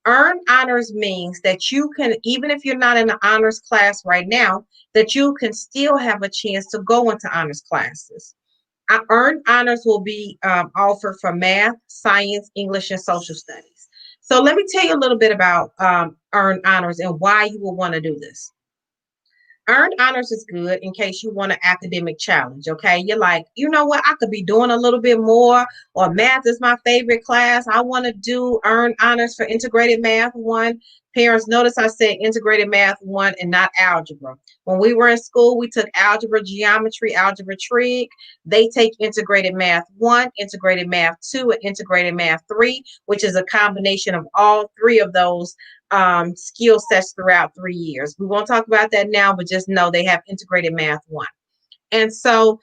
Earned honors means that you can, even if you're not in an honors class right now, that you can still have a chance to go into honors classes. Earned honors will be offered for math, science, English, and social studies. So let me tell you a little bit about earned honors and why you will want to do this. Earned honors is good in case you want an academic challenge, okay? You're like, you know what? I could be doing a little bit more, or math is my favorite class. I want to do earned honors for integrated math 1. Parents, notice I said integrated math 1 and not algebra. When we were in school, we took algebra, geometry, algebra trig. They take integrated math 1, integrated math 2, and integrated math 3, which is a combination of all 3 of those skill sets throughout 3 years. We won't talk about that now, but just know they have integrated math 1. And so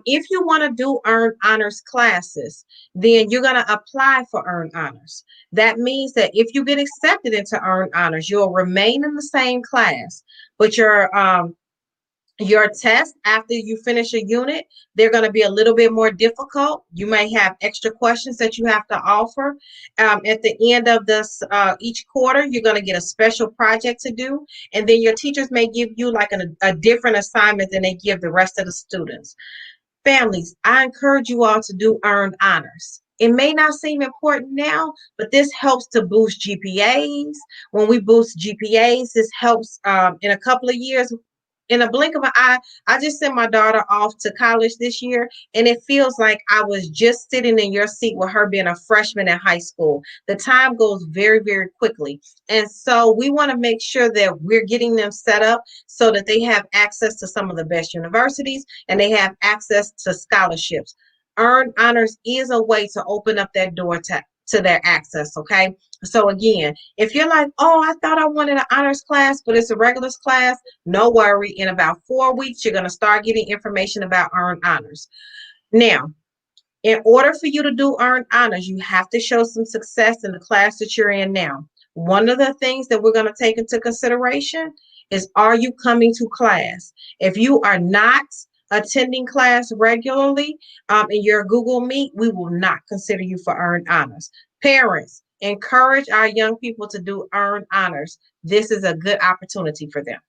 if you want to do earned honors classes, then you're going to apply for earned honors. That means that if you get accepted into earned honors, you'll remain in the same class, but your test after you finish a unit, they're going to be a little bit more difficult. You may have extra questions that you have to offer. At the end of this, each quarter, you're going to get a special project to do. And then your teachers may give you like a different assignment than they give the rest of the students. Families, I encourage you all to do earned honors. It may not seem important now, but this helps to boost GPAs. When we boost GPAs, this helps in a couple of years. In a blink of an eye, I just sent my daughter off to college this year, and it feels like I was just sitting in your seat with her being a freshman in high school. The time goes very, very quickly. And so we want to make sure that we're getting them set up so that they have access to some of the best universities and they have access to scholarships. Earned honors is a way to open up that door to to their access, okay? So again, if you're like, oh, I thought I wanted an honors class, but it's a regular class, no worry. In about 4 weeks, you're going to start getting information about earned honors. Now, in order for you to do earned honors, you have to show some success in the class that you're in now. One of the things that we're going to take into consideration is, are you coming to class? If you are not attending class regularly in your Google Meet, we will not consider you for earned honors. Parents, encourage our young people to do earned honors. This is a good opportunity for them.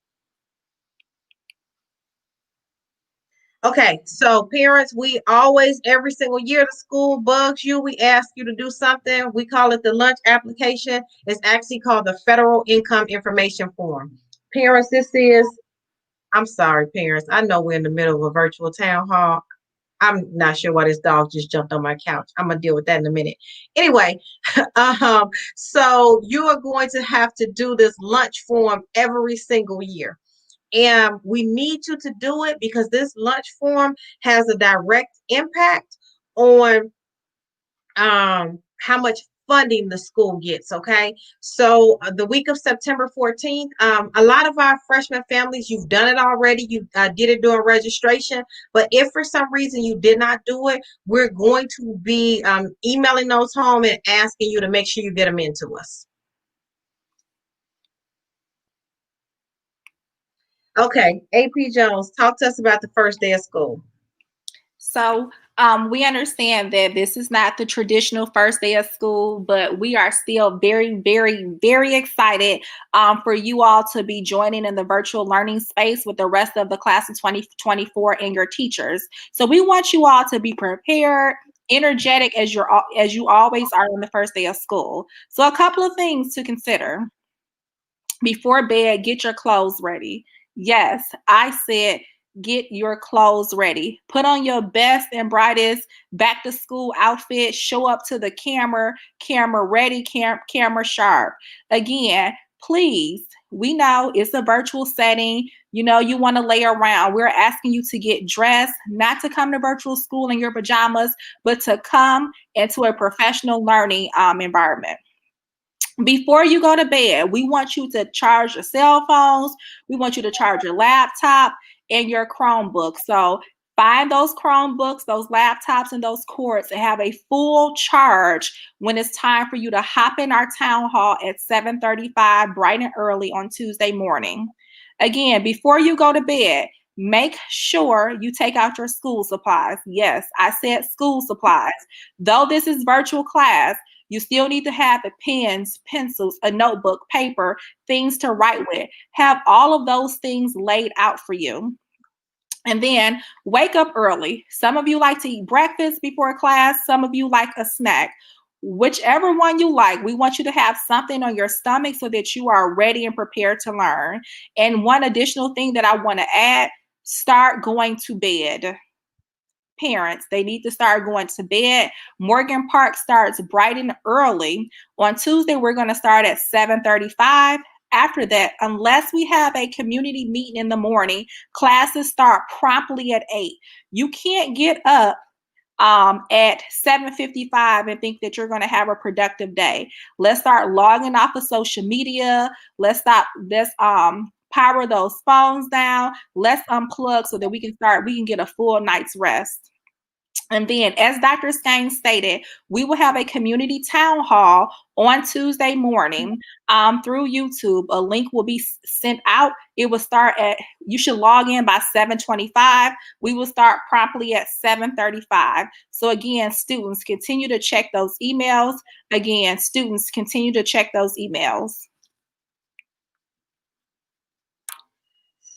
Okay, so parents, we always, every single year, the school bugs you. We ask you to do something. We call it the lunch application. It's actually called the Federal Income Information Form. Parents, I'm sorry, parents. I know we're in the middle of a virtual town hall. I'm not sure why this dog just jumped on my couch. I'm going to deal with that in a minute. Anyway, so you are going to have to do this lunch form every single year. And we need you to do it because this lunch form has a direct impact on how much funding the school gets. Okay, so the week of September 14th, a lot of our freshman families, you've done it already. You did it during registration, but if for some reason you did not do it, we're going to be emailing those home and asking you to make sure you get them into us. Okay, AP Jones, talk to us about the first day of school. So we understand that this is not the traditional first day of school, but we are still very, very, very excited for you all to be joining in the virtual learning space with the rest of the class of 2024 and your teachers. So we want you all to be prepared, energetic as you always are on the first day of school. So a couple of things to consider. Before bed, get your clothes ready. Yes, I said get your clothes ready. Put on your best and brightest back to school outfit. Show up to the camera ready, camera sharp. Again, please, we know it's a virtual setting. You know, you want to lay around. We're asking you to get dressed, not to come to virtual school in your pajamas, but to come into a professional learning environment. Before you go to bed, we want you to charge your cell phones. We want you to charge your laptop and your Chromebook. So find those Chromebooks, those laptops, and those cords and have a full charge when it's time for you to hop in our town hall at 7:35, bright and early on Tuesday morning. Again, before you go to bed, make sure you take out your school supplies. Yes, I said school supplies. Though this is virtual class, you still need to have the pens, pencils, a notebook, paper, things to write with. Have all of those things laid out for you. And then wake up early. Some of you like to eat breakfast before class. Some of you like a snack. Whichever one you like, we want you to have something on your stomach so that you are ready and prepared to learn. And one additional thing that I want to add, start going to bed. Parents, they need to start going to bed. Morgan Park starts bright and early. On Tuesday, we're going to start at 7:35. After that, unless we have a community meeting in the morning, classes start promptly at 8. You can't get up at 7:55 and think that you're going to have a productive day. Let's start logging off of social media. Let's power those phones down. Let's unplug so that we can get a full night's rest. And then, as Dr. Skanes stated, we will have a community town hall on Tuesday morning through YouTube. A link will be sent out. It will start you should log in by 7:25. We will start promptly at 7:35. So again, students, continue to check those emails. Again, students, continue to check those emails.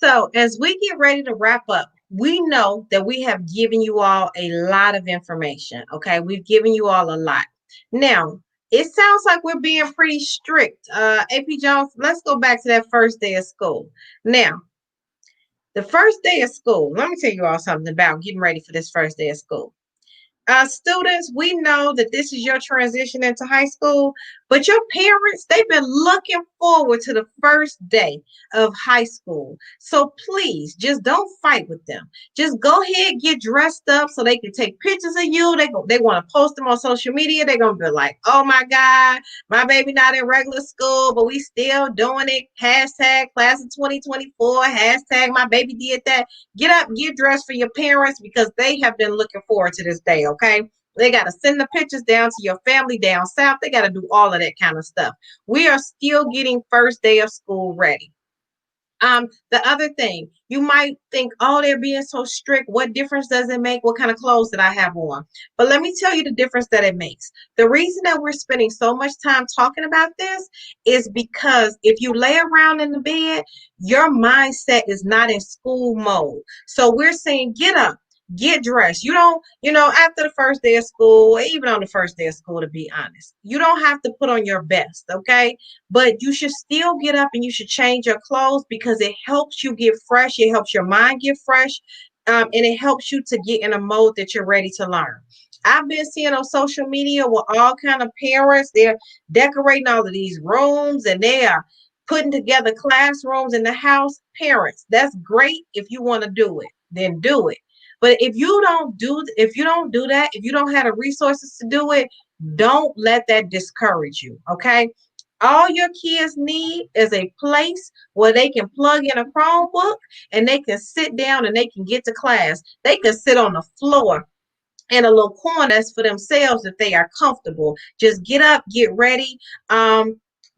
So as we get ready to wrap up, we know that we have given you all a lot of information. Okay, we've given you all a lot. Now, it sounds like we're being pretty strict. AP Jones, let's go back to that first day of school. Now, the first day of school, let me tell you all something about getting ready for this first day of school. Students, we know that this is your transition into high school, But your parents, they've been looking forward to the first day of high school. So please just don't fight with them. Just go ahead, get dressed up so they can take pictures of you. They want to post them on social media. They're gonna be like, oh my God, my baby not in regular school, but we still doing it. Hashtag class of 2024, hashtag my baby did that. Get up, get dressed for your parents because they have been looking forward to this day, okay? They got to send the pictures down to your family down south. They got to do all of that kind of stuff. We are still getting first day of school ready. The other thing, you might think, oh, they're being so strict. What difference does it make? What kind of clothes did I have on? But let me tell you the difference that it makes. The reason that we're spending so much time talking about this is because if you lay around in the bed, your mindset is not in school mode. So we're saying, get up. Get dressed. You don't, after the first day of school, even on the first day of school, to be honest, you don't have to put on your best, okay? But you should still get up and you should change your clothes because it helps you get fresh. It helps your mind get fresh. And it helps you to get in a mode that you're ready to learn. I've been seeing on social media with all kind of parents, they're decorating all of these rooms and they are putting together classrooms in the house. Parents, that's great. If you want to do it, then do it. But if you don't do that, if you don't have the resources to do it, don't let that discourage you. Okay. All your kids need is a place where they can plug in a Chromebook and they can sit down and they can get to class. They can sit on the floor in a little corner that's for themselves if they are comfortable. Just get up, get ready.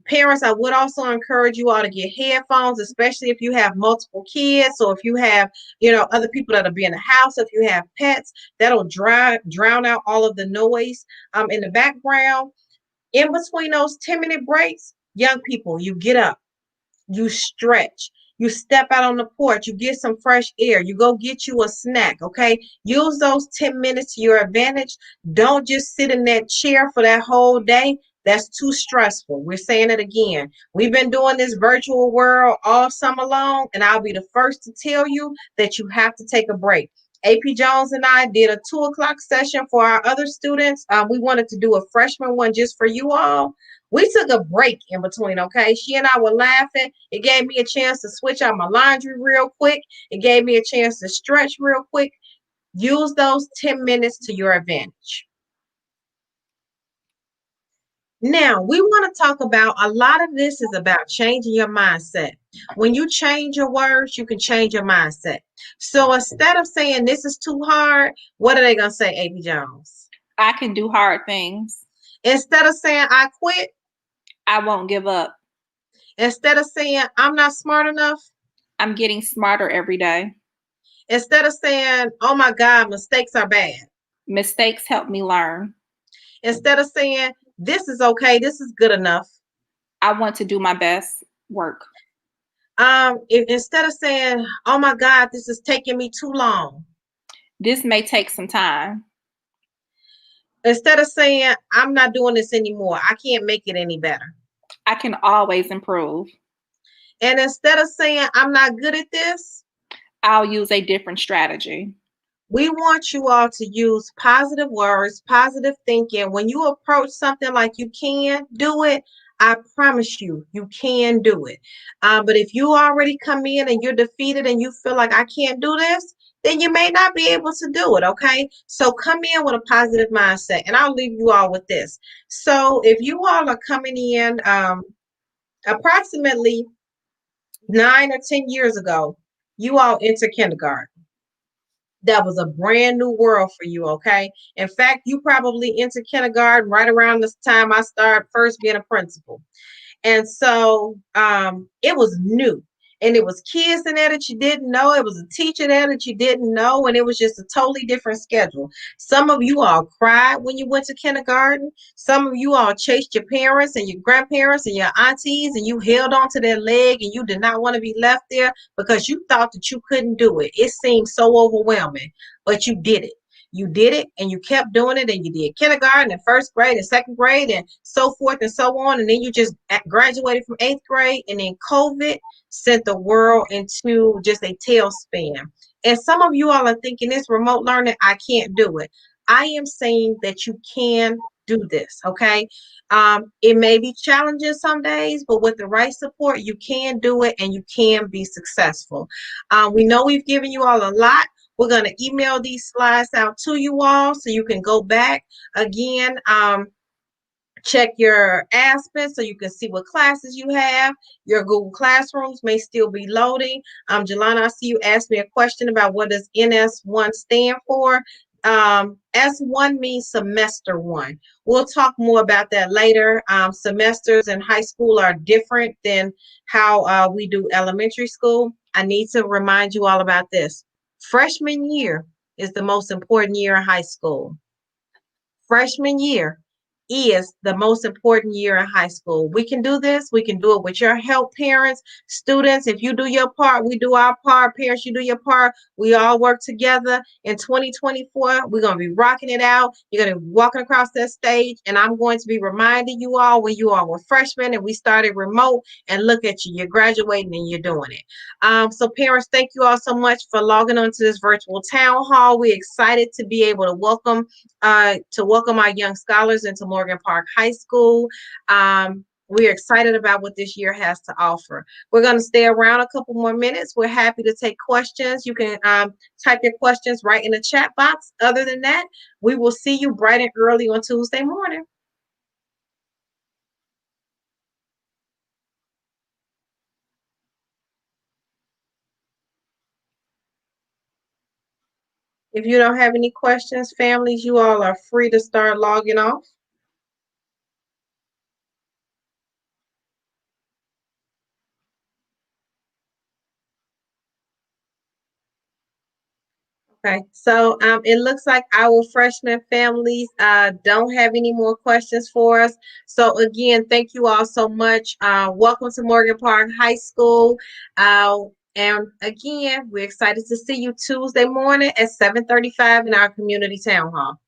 Parents, I would also encourage you all to get headphones, especially if you have multiple kids or if you have, other people that'll be in the house. If you have pets, that'll drown out all of the noise in the background. In between those 10-minute breaks, young people, you get up, you stretch, you step out on the porch, you get some fresh air, you go get you a snack, okay? Use those 10 minutes to your advantage. Don't just sit in that chair for that whole day. That's too stressful. We're saying it again. We've been doing this virtual world all summer long, and I'll be the first to tell you that you have to take a break. AP Jones and I did a 2 o'clock session for our other students. We wanted to do a freshman one just for you all. We took a break in between, okay? She and I were laughing. It gave me a chance to switch out my laundry real quick. It gave me a chance to stretch real quick. Use those 10 minutes to your advantage. Now, we want to talk about a lot of this is about changing your mindset. When you change your words, you can change your mindset. So instead of saying this is too hard, what are they going to say, AP Jones? I can do hard things. Instead of saying I quit, I won't give up. instead of saying I'm not smart enough, I'm getting smarter every day. instead of saying, oh my God, mistakes are bad. Mistakes help me learn. Instead of saying, this is okay, this is good enough. I want to do my best work. Instead of saying, oh my God, this is taking me too long. This may take some time. Instead of saying, I'm not doing this anymore, I can't make it any better. I can always improve. And instead of saying, I'm not good at this, I'll use a different strategy. we want you all to use positive words, positive thinking. When you approach something like you can do it, I promise you, you can do it. But if you already come in and you're defeated and you feel like I can't do this, then you may not be able to do it, okay? So come in with a positive mindset. And I'll leave you all with this. So if you all are coming in approximately 9 or 10 years ago, you all enter kindergarten. That was a brand new world for you, okay? In fact, you probably entered kindergarten right around this time I started first being a principal. And so it was new. And it was kids in there that you didn't know. It was a teacher there that you didn't know. And it was just a totally different schedule. Some of you all cried when you went to kindergarten. Some of you all chased your parents and your grandparents and your aunties and you held onto their leg and you did not want to be left there because you thought that you couldn't do it. It seemed so overwhelming, but you did it. You did it and you kept doing it and you did kindergarten and first grade and second grade and so forth and so on. And then you just graduated from 8th grade and then COVID sent the world into just a tailspin. And some of you all are thinking this remote learning, I can't do it. I am saying that you can do this, okay? It may be challenging some days, but with the right support, you can do it and you can be successful. We know we've given you all a lot. We're going to email these slides out to you all so you can go back again. Check your Aspen so you can see what classes you have. Your Google Classrooms may still be loading. Jelana, I see you asked me a question about what does NS1 stand for. S1 means semester one. We'll talk more about that later. Semesters in high school are different than how we do elementary school. I need to remind you all about this. Freshman year is the most important year in high school. Freshman year is the most important year in high school. We can do this. We can do it with your help, parents, students. If you do your part, we do our part. Parents, you do your part. We all work together. In 2024, we're going to be rocking it out. You're going to be walking across that stage, and I'm going to be reminding you all when you all were freshmen and we started remote, and look at you. You're graduating and you're doing it. So parents, thank you all so much for logging on to this virtual town hall. We're excited to be able to welcome our young scholars into Morgan Park High School. We're excited about what this year has to offer. We're going to stay around a couple more minutes. We're happy to take questions. You can type your questions right in the chat box. Other than that, we will see you bright and early on Tuesday morning. If you don't have any questions, families, you all are free to start logging off. Okay, so it looks like our freshman families don't have any more questions for us. So again, thank you all so much. Welcome to Morgan Park High School. And again, we're excited to see you Tuesday morning at 7:35 in our community town hall.